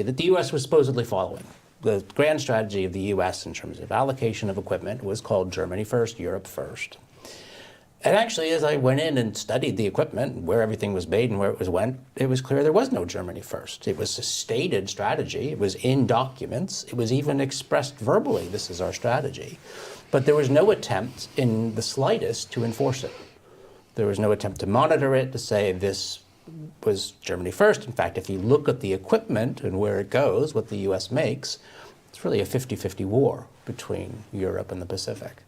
that the U.S. was supposedly following. The grand strategy of the U.S. in terms of allocation of equipment was called Germany first, Europe first. And actually, as I went in and studied the equipment, where everything was made and where it went, it was clear there was no Germany first. It was a stated strategy. It was in documents. It was even expressed verbally, this is our strategy. But there was no attempt in the slightest to enforce it. There was no attempt to monitor it, to say this was Germany first. In fact, if you look at the equipment and where it goes, what the U.S. makes, it's really a 50-50 war between Europe and the Pacific.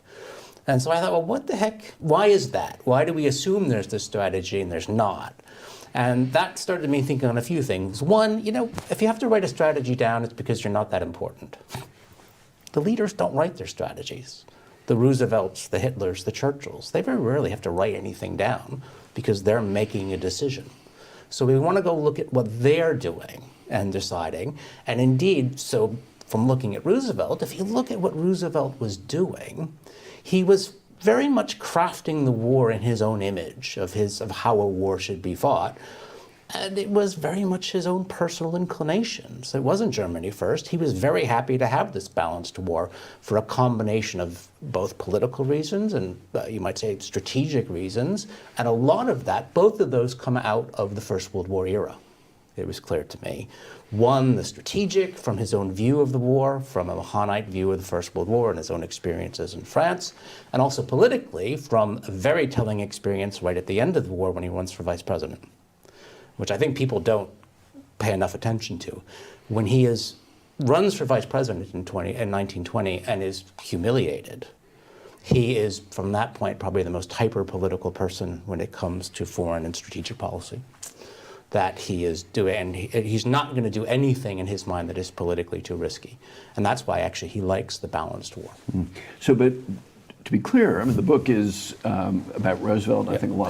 And so I thought, well, what the heck? Why is that? Why do we assume there's this strategy and there's not? And that started me thinking on a few things. One, you know, if you have to write a strategy down, it's because you're not that important. The leaders don't write their strategies. The Roosevelts, the Hitlers, the Churchills, they very rarely have to write anything down because they're making a decision. So we want to go look at what they're doing and deciding. And indeed, so from looking at Roosevelt, if you look at what Roosevelt was doing, he was very much crafting the war in his own image of how a war should be fought. And it was very much his own personal inclination. So it wasn't Germany first. He was very happy to have this balanced war for a combination of both political reasons and you might say strategic reasons. And a lot of that, both of those come out of the First World War era. It was clear to me. One, the strategic, from his own view of the war, from a Mahonite view of the First World War and his own experiences in France, and also politically from a very telling experience right at the end of the war when he runs for vice president, which I think people don't pay enough attention to. When he runs for vice president in 1920 and is humiliated, he is, from that point, probably the most hyper-political person when it comes to foreign and strategic policy that he is doing. And he's not going to do anything in his mind that is politically too risky. And that's why, actually, he likes the balanced war. So, but to be clear, I mean, the book is about Roosevelt, and I think a lot